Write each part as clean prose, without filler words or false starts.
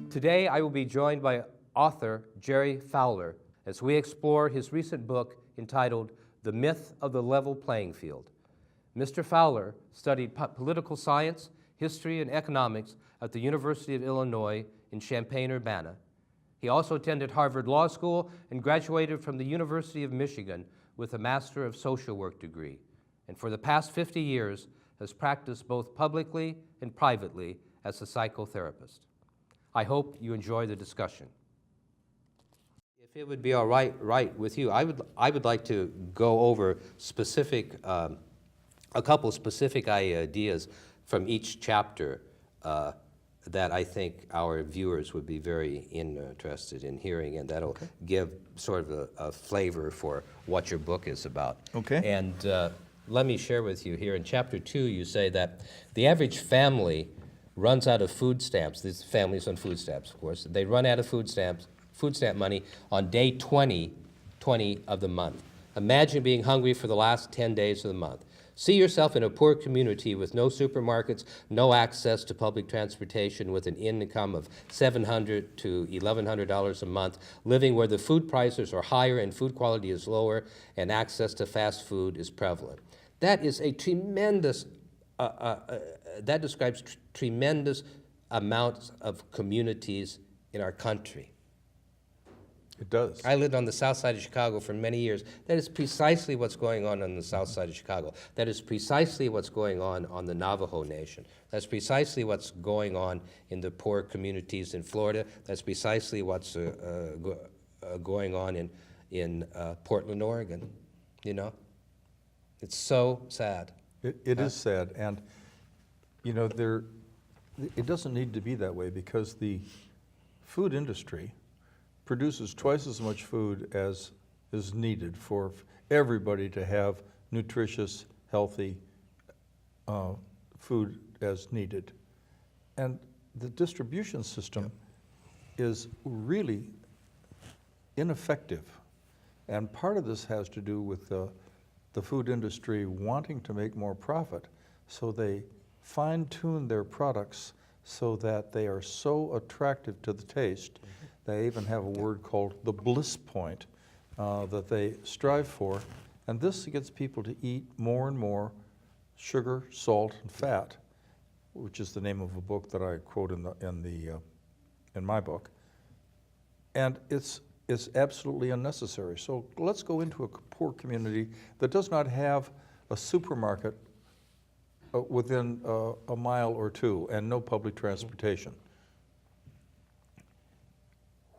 Today, I will be joined by author Jerry Fowler as we explore his recent book entitled The Myth of the Level Playing Field. Mr. Fowler studied political science, history, and economics at the University of Illinois in Champaign, Urbana. He also attended Harvard Law School and graduated from the University of Michigan with a Master of Social Work degree, and for the past 50 years has practiced both publicly and privately as a psychotherapist. I hope you enjoy the discussion. If it would be all right with you, I would like to go over a couple specific ideas from each chapter that I think our viewers would be very interested in hearing, and that'll give sort of a flavor for what your book is about. Okay. And let me share with you here in chapter 2, you say that the average family runs out of food stamps. These families on food stamps, of course. They run out of food stamp money on day 20 of the month. Imagine being hungry for the last 10 days of the month. See yourself in a poor community with no supermarkets, no access to public transportation, with an income of $700 to $1,100 a month, living where the food prices are higher and food quality is lower, and access to fast food is prevalent. That is a tremendous that describes tremendous amounts of communities in our country. It does. I lived on the south side of Chicago for many years. That is precisely what's going on the south side of Chicago. That is precisely what's going on the Navajo Nation. That's precisely what's going on in the poor communities in Florida. That's precisely what's going on in Portland, Oregon. You know? It's so sad. It is sad, and you know, it doesn't need to be that way, because the food industry produces twice as much food as is needed for everybody to have nutritious, healthy food as needed. And the distribution system is really ineffective. And part of this has to do with the food industry wanting to make more profit, so they fine-tune their products so that they are so attractive to the taste. They even have a word called the bliss point that they strive for, and this gets people to eat more and more sugar, salt, and fat, which is the name of a book that I quote in my book. And it's absolutely unnecessary. So let's go into a poor community that does not have a supermarket within a mile or two and no public transportation.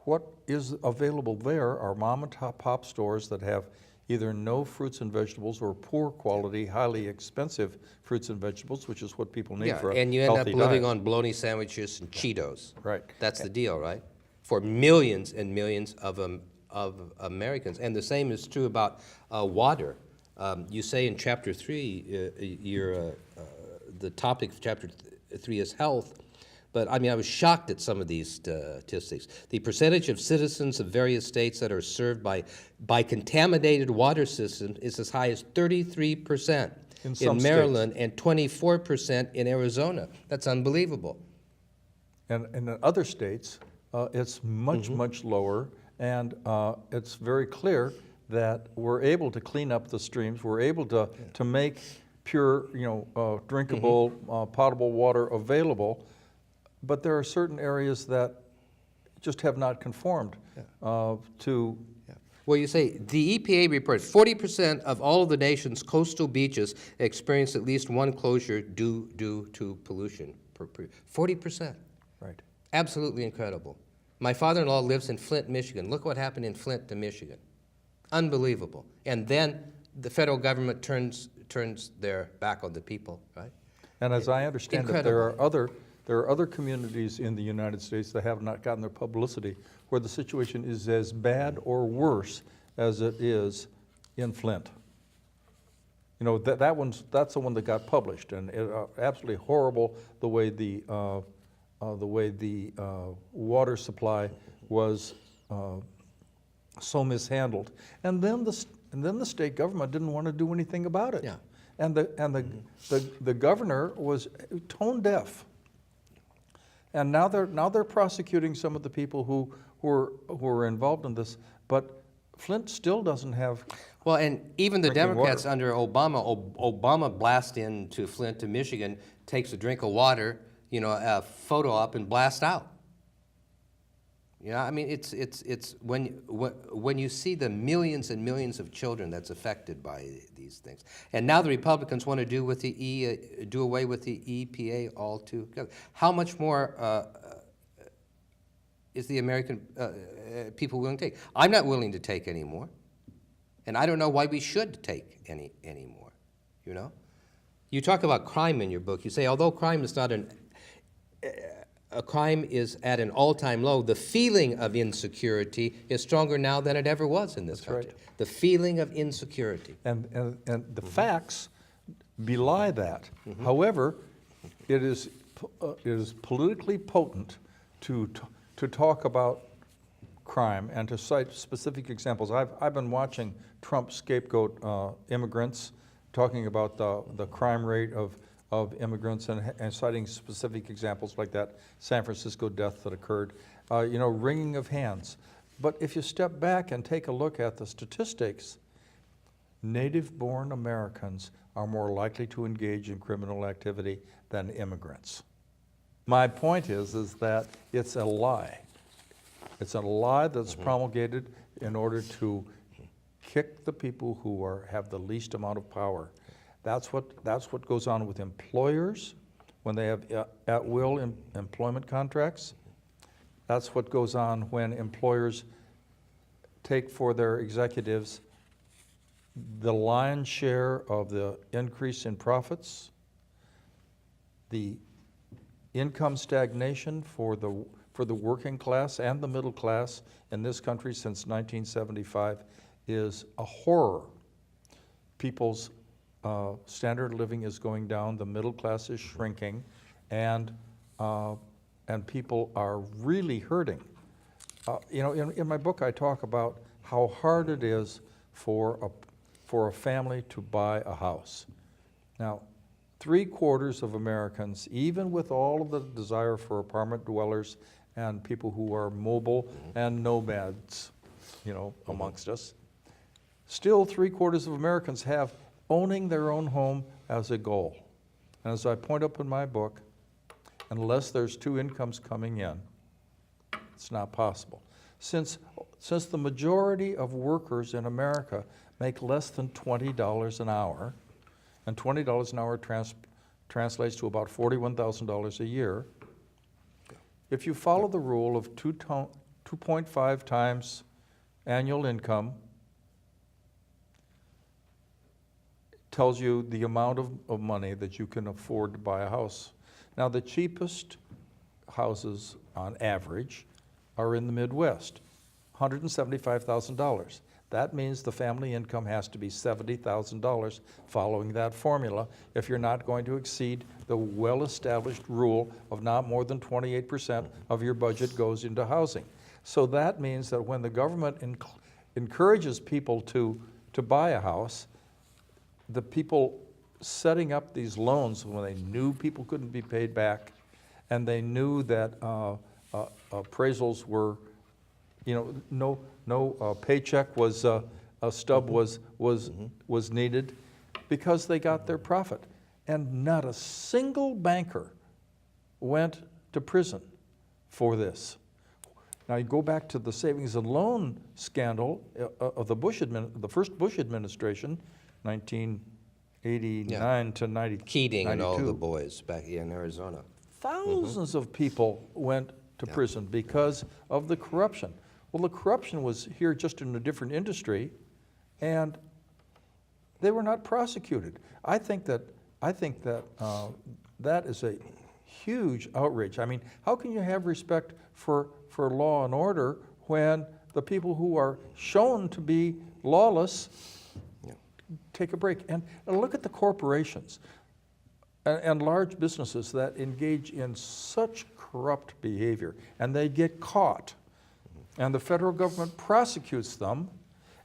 What is available there are mom and pop stores that have either no fruits and vegetables or poor quality, highly expensive fruits and vegetables, which is what people need for a healthy diet. And you end up living on bologna sandwiches and Cheetos. Right. That's the deal, right? For millions and millions of Americans. And the same is true about water. You say in chapter 3, the topic of chapter 3 is health, but I mean, I was shocked at some of these statistics. The percentage of citizens of various states that are served by contaminated water systems is as high as 33% in Maryland and 24% in Arizona. That's unbelievable. And in other states, it's much lower, and it's very clear that we're able to clean up the streams. We're able to make pure, drinkable, potable water available, but there are certain areas that just have not conformed to. Well, you say the EPA reports 40% of all of the nation's coastal beaches experience at least one closure due to pollution. 40%. Right. Absolutely incredible. My father-in-law lives in Flint, Michigan. Look what happened in Flint to Michigan. Unbelievable. And then the federal government turns their back on the people, right? And as I understand it, there are other communities in the United States that have not gotten their publicity, where the situation is as bad or worse as it is in Flint. You know, that's the one that got published, and absolutely horrible the way the water supply was so mishandled, and then the state government didn't want to do anything about it. Yeah. And the governor was tone deaf. And now they're prosecuting some of the people who are involved in this, but Flint still doesn't have. Well, and even the drinking Democrats water. under Obama, Obama blasts into Flint to Michigan, takes a drink of water, a photo up and blast out. I mean, it's when you see the millions and millions of children that's affected by these things, and now the Republicans want to do away with the EPA altogether. How much more is the American people willing to take? I'm not willing to take any more, and I don't know why we should take any more. You talk about crime in your book. You say although crime is not crime is at an all-time low, the feeling of insecurity is stronger now than it ever was in this country. Right. The feeling of insecurity. And the facts belie that. However, it is politically potent to talk about crime and to cite specific examples. I've been watching Trump scapegoat immigrants, talking about the crime rate of immigrants and citing specific examples like that San Francisco death that occurred, wringing of hands. But if you step back and take a look at the statistics, native-born Americans are more likely to engage in criminal activity than immigrants. My point is that it's a lie. It's a lie that's promulgated in order to kick the people who have the least amount of power. That's what goes on with employers when they have at-will employment contracts. That's what goes on when employers take for their executives the lion's share of the increase in profits, the income stagnation for the working class and the middle class in this country since 1975 is a horror. People's standard of living is going down, the middle class is shrinking, and people are really hurting. In my book I talk about how hard it is for a family to buy a house. Now, 3/4 of Americans, even with all of the desire for apartment dwellers and people who are mobile and nomads, amongst us, still 3/4 of Americans have owning their own home as a goal. And as I point out in my book, unless there's two incomes coming in, it's not possible. Since the majority of workers in America make less than $20 an hour, and $20 an hour translates to about $41,000 a year, if you follow the rule of 2.5 times annual income, tells you the amount of money that you can afford to buy a house. Now, the cheapest houses on average are in the Midwest, $175,000. That means the family income has to be $70,000 following that formula if you're not going to exceed the well-established rule of not more than 28% of your budget goes into housing. So that means that when the government encourages people to buy a house, the people setting up these loans when they knew people couldn't be paid back, and they knew that appraisals were, no paycheck was a stub was needed, because they got their profit, and not a single banker went to prison for this. Now you go back to the savings and loan scandal of the first Bush administration. 1989 to 90. Keating 92. and all the boys back in Arizona. Thousands of people went to prison because of the corruption. Well, the corruption was here just in a different industry, and they were not prosecuted. I think that that is a huge outrage. I mean, how can you have respect for law and order when the people who are shown to be lawless take a break? And look at the corporations and large businesses that engage in such corrupt behavior, and they get caught, and the federal government prosecutes them,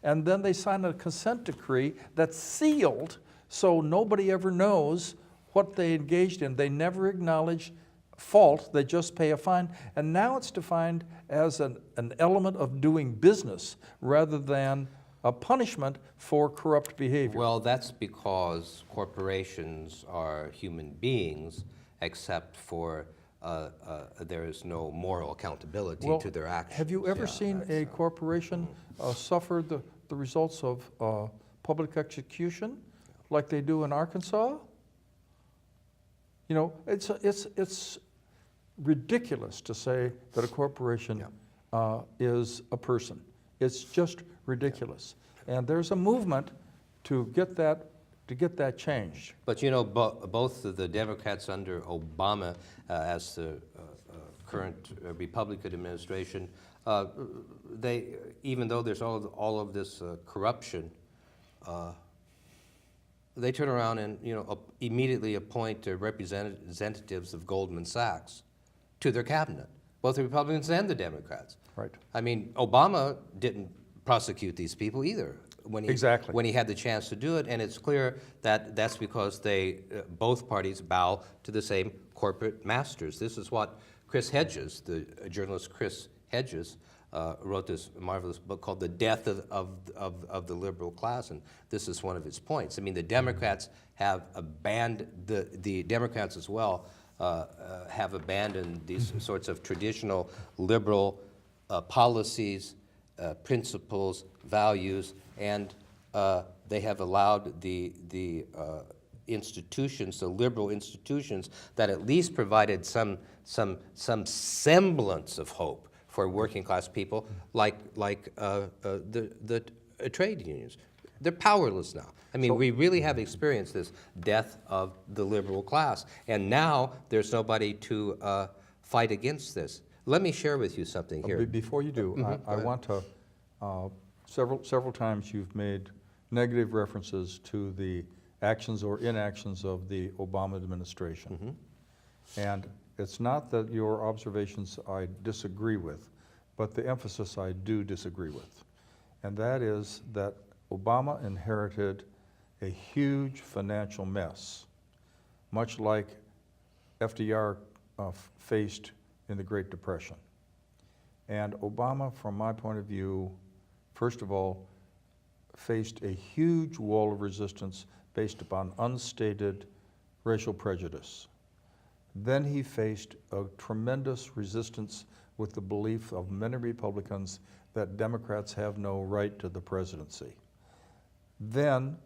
and then they sign a consent decree that's sealed so nobody ever knows what they engaged in. They never acknowledge fault, they just pay a fine. And now it's defined as an element of doing business rather than a punishment for corrupt behavior. Well, that's because corporations are human beings, except for there is no moral accountability Well, to their actions. have you ever Yeah, seen that's, a corporation suffer the results of public execution like they do in Arkansas? You know, it's ridiculous to say that a corporation is a person. It's just ridiculous. And there's a movement to get that changed. But you know, both the Democrats under Obama as the current Republican administration, they, even though there's all of this corruption, they turn around and immediately appoint representatives of Goldman Sachs to their cabinet, both the Republicans and the Democrats. Right. I mean, Obama didn't prosecute these people either when he had the chance to do it, and it's clear that that's because they both parties bow to the same corporate masters. This is what Chris Hedges, the journalist Chris Hedges, wrote this marvelous book called "The Death of the Liberal Class," and this is one of his points. I mean, the Democrats have abandoned the Democrats as well have abandoned these sorts of traditional liberal policies, principles, values, and they have allowed the institutions, the liberal institutions, that at least provided some semblance of hope for working class people, like the trade unions. They're powerless now. I mean, we really have experienced this death of the liberal class, and now there's nobody to fight against this. Let me share with you something here. Before you do, I want to, several times you've made negative references to the actions or inactions of the Obama administration. And it's not that your observations I disagree with, but the emphasis I do disagree with. And that is that Obama inherited a huge financial mess, much like FDR faced in the Great Depression. And Obama, from my point of view, first of all, faced a huge wall of resistance based upon unstated racial prejudice. Then he faced a tremendous resistance with the belief of many Republicans that Democrats have no right to the presidency. Then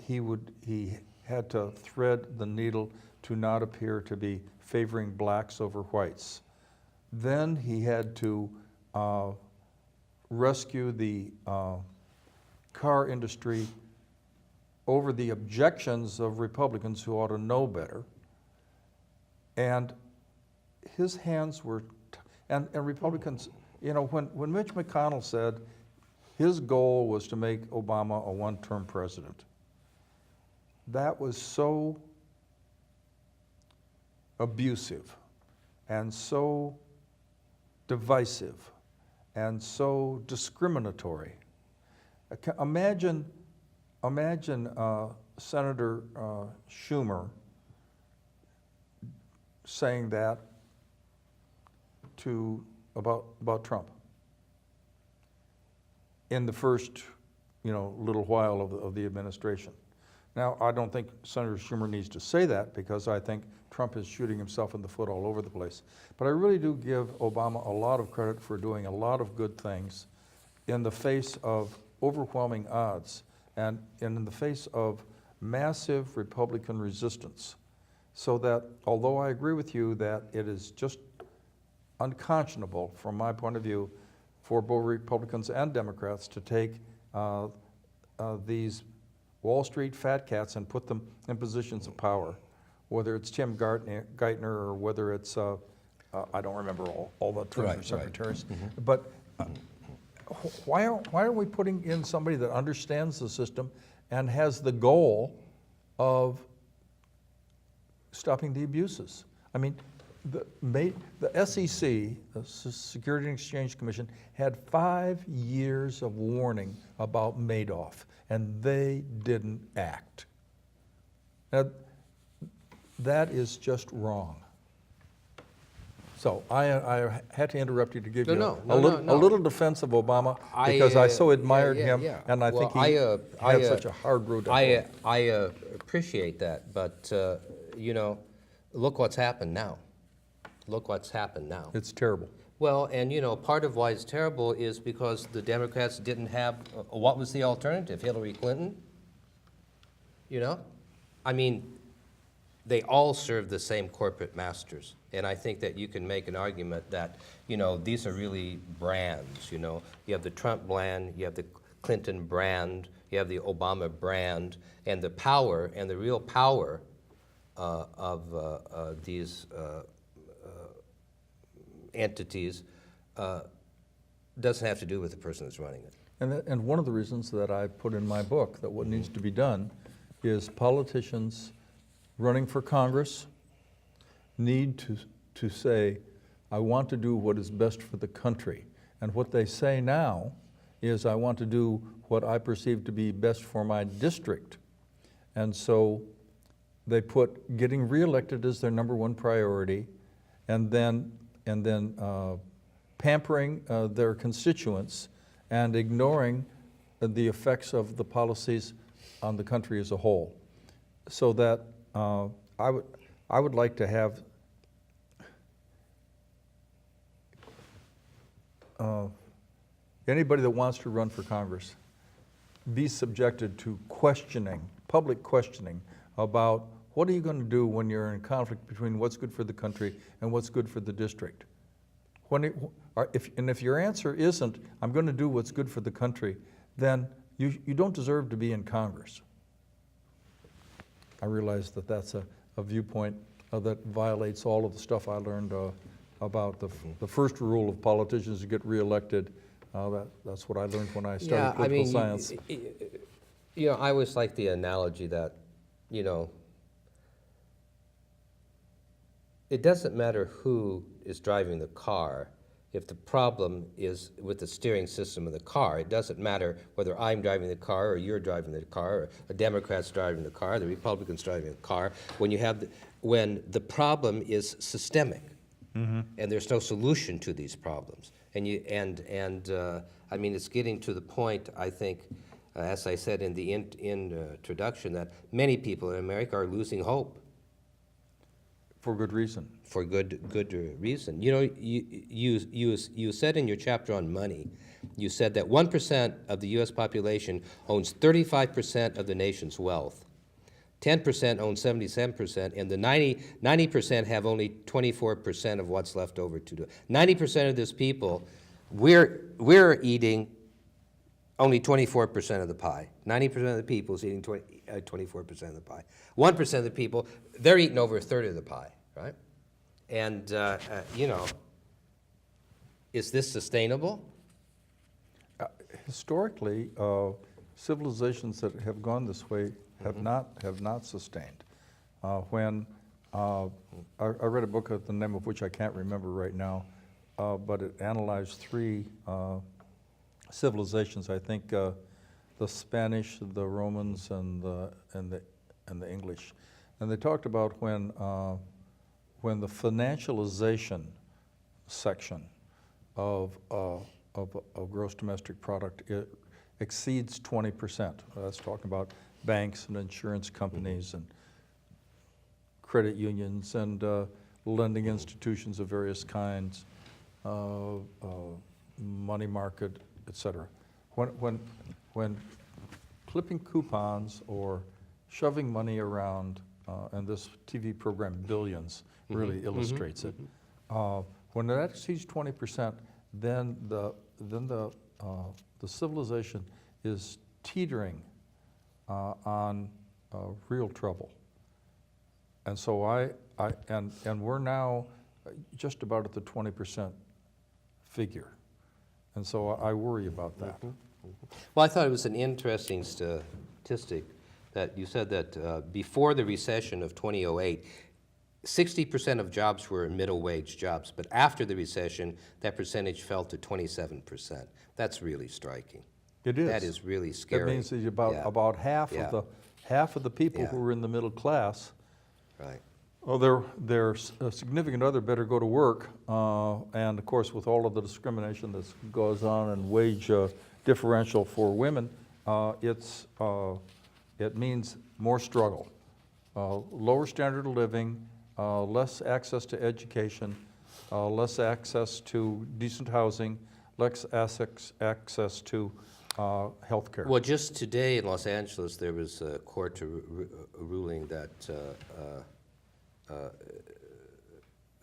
he had to thread the needle to not appear to be favoring blacks over whites. Then he had to rescue the car industry over the objections of Republicans who ought to know better. And his hands were, and Republicans, you know, when Mitch McConnell said his goal was to make Obama a one-term president, that was so abusive and so divisive and so discriminatory. Imagine Senator Schumer saying that about Trump in the first, little while of the administration. Now, I don't think Senator Schumer needs to say that, because I think Trump is shooting himself in the foot all over the place. But I really do give Obama a lot of credit for doing a lot of good things in the face of overwhelming odds and in the face of massive Republican resistance. So that, although I agree with you that it is just unconscionable, from my point of view, for both Republicans and Democrats to take these Wall Street fat cats and put them in positions of power, whether it's Tim Geithner or whether it's, I don't remember all the Treasury secretaries, but why are we putting in somebody that understands the system and has the goal of stopping the abuses? I mean, the SEC, the Security and Exchange Commission, had 5 years of warning about Madoff, and they didn't act. Now, that is just wrong. So I had to interrupt you to give you No, a no. little defense of Obama, because I so admired him, and I think he had such a hard road to hoe. I appreciate that, but, you know, look what's happened now. Look what's happened now. It's terrible. Well, and you know, part of why it's terrible is because the Democrats didn't have, what was the alternative? Hillary Clinton? You know? I mean, they all serve the same corporate masters. And I think that you can make an argument that, you know, these are really brands, you know. You have the Trump brand, you have the Clinton brand, you have the Obama brand, and the power, and the real power of these entities doesn't have to do with the person that's running it. And one of the reasons that I put in my book that what needs to be done is politicians running for Congress need to say, I want to do what is best for the country. And what they say now is, I want to do what I perceive to be best for my district. And so they put getting reelected as their #1 priority, and then pampering their constituents and ignoring the effects of the policies on the country as a whole. So that I would like to have anybody that wants to run for Congress be subjected to questioning, public questioning, about what are you going to do when you're in conflict between what's good for the country and what's good for the district. If your answer isn't, I'm going to do what's good for the country, then you don't deserve to be in Congress. I realize that that's a viewpoint that violates all of the stuff I learned about the first rule of politicians to get reelected. That's what I learned when I started political science. You know, I always like the analogy that, you know, it doesn't matter who is driving the car. If the problem is with the steering system of the car, it doesn't matter whether I'm driving the car or you're driving the car or a Democrat's driving the car, the Republican's driving the car. When the problem is systemic, and there's no solution to these problems, I mean, it's getting to the point, I think, as I said in the introduction, that many people in America are losing hope. For good reason. For good reason. You know, you said in your chapter on money, you said that 1% of the U.S. population owns 35% of the nation's wealth. 10% own 77%, and the 90% have only 24% of what's left over to do. 90% of this people, we're eating only 24% of the pie. 90% of the people is eating 24% of the pie. 1% of the people, they're eating over a third of the pie, right? And, you know, is this sustainable? Historically, civilizations that have gone this way have not sustained. When I read a book, the name of which I can't remember right now, but it analyzed 3 civilizations. I think the Spanish, the Romans, and the English, and they talked about when the financialization section of gross domestic product exceeds 20%. That's talking about banks and insurance companies and credit unions and lending institutions of various kinds, money market, etc. When clipping coupons or shoving money around, and this TV program Billions really illustrates it. When that exceeds 20%, then the civilization is teetering on real trouble. And so and we're now just about at the 20% figure. And so I worry about that. Well, I thought it was an interesting statistic that you said that before the recession of 2008, 60% of jobs were middle wage jobs, but after the recession, that percentage fell to 27%. That's really striking. It is. That is really scary. That means that about half of the people who were in the middle class right. Well, their significant other better go to work, and of course, with all of the discrimination that goes on and wage differential for women, it means more struggle, lower standard of living, less access to education, less access to decent housing, less access to health care. Well, just today in Los Angeles, there was a court ruling that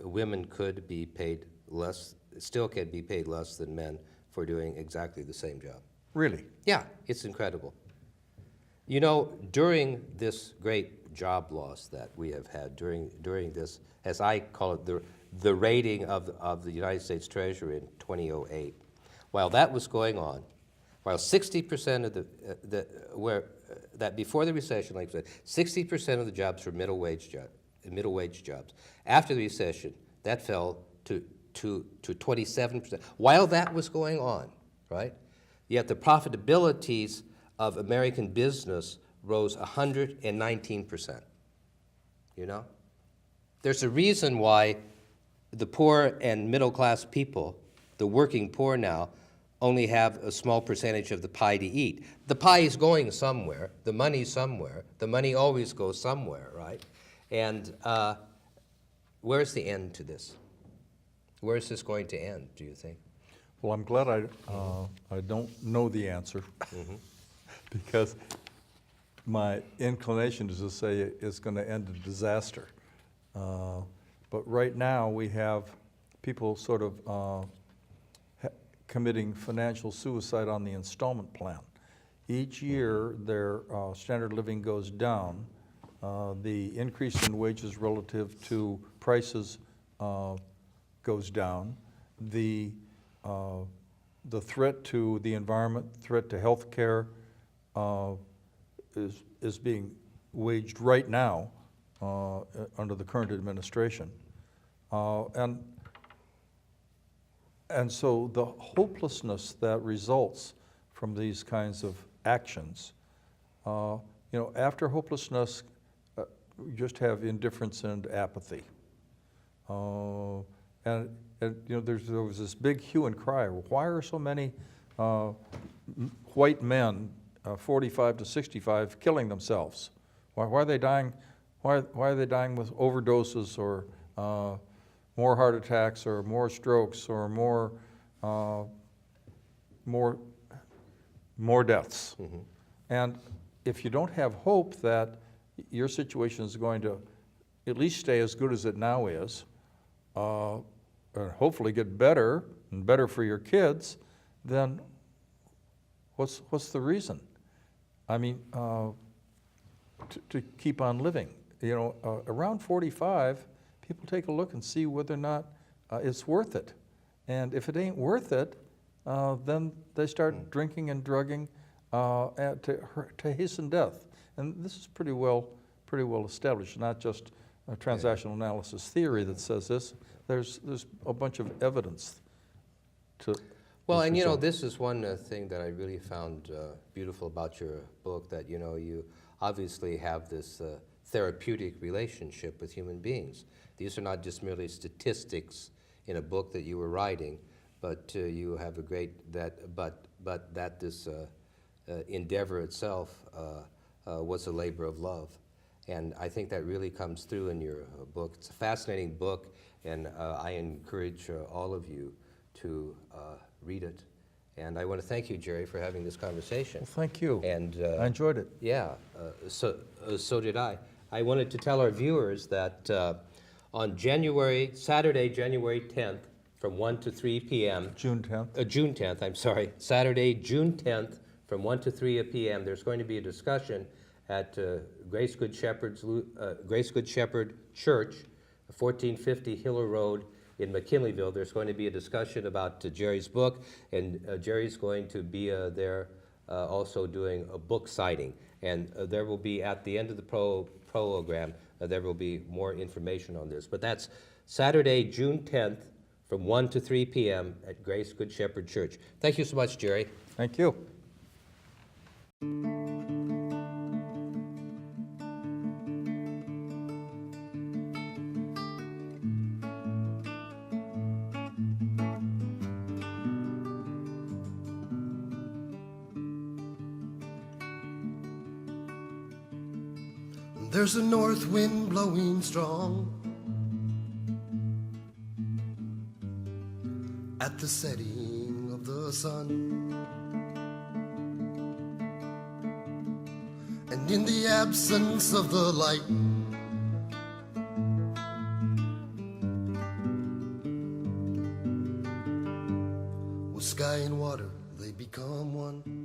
women could be paid less, still can be paid less than men for doing exactly the same job. Really? Yeah, it's incredible. You know, during this great job loss that we have had during this, as I call it, the raiding of the United States Treasury in 2008, while that was going on, while 60% of that before the recession, like I said, 60% of the jobs were middle wage jobs. After the recession, that fell to 27%. While that was going on, right? Yet the profitabilities of American business rose 119%. You know? There's a reason why the poor and middle class people, the working poor now, only have a small percentage of the pie to eat. The pie is going somewhere, the money's somewhere, the money always goes somewhere, right? And where's the end to this? Where is this going to end, do you think? Well, I'm glad I don't know the answer, because my inclination is to say it's going to end in disaster. But right now we have people sort of committing financial suicide on the installment plan. Each year their standard of living goes down. The increase in wages relative to prices goes down. The threat to the environment, threat to health care is being waged right now under the current administration. And so the hopelessness that results from these kinds of actions, you know, after hopelessness, you just have indifference and apathy. And you know, there was this big hue and cry. Why are so many white men, 45 to 65, killing themselves? Why are they dying? Why are they dying with overdoses or more heart attacks or more strokes or more deaths? And if you don't have hope that your situation is going to at least stay as good as it now is, and hopefully get better and better for your kids, then what's the reason? I mean, to keep on living. You know, around 45, people take a look and see whether or not it's worth it. And if it ain't worth it, then they start drinking and drugging to hasten death. And this is pretty well established, not just a transactional analysis theory that says this. There's a bunch of evidence to. Well, and you know, this is one thing that I really found beautiful about your book, that you know, you obviously have this therapeutic relationship with human beings. These are not just merely statistics in a book that you were writing, but you have a great but that this endeavor itself was a labor of love. And I think that really comes through in your book. It's a fascinating book, and I encourage all of you to read it. And I want to thank you, Jerry, for having this conversation. Well, thank you. And I enjoyed it. Yeah, so did I. I wanted to tell our viewers that on Saturday, January 10th, from 1 to 3 p.m. June 10th. June 10th, I'm sorry. Saturday, June 10th, from 1 to 3 p.m., there's going to be a discussion at Grace Good Shepherd Church, 1450 Hiller Road in McKinleyville. There's going to be a discussion about Jerry's book, and Jerry's going to be there also doing a book signing. And there will be, at the end of the program, there will be more information on this. But that's Saturday, June 10th, from 1 to 3 p.m. at Grace Good Shepherd Church. Thank you so much, Jerry. Thank you. There's a north wind blowing strong at the setting of the sun, and in the absence of the light, with sky and water they become one.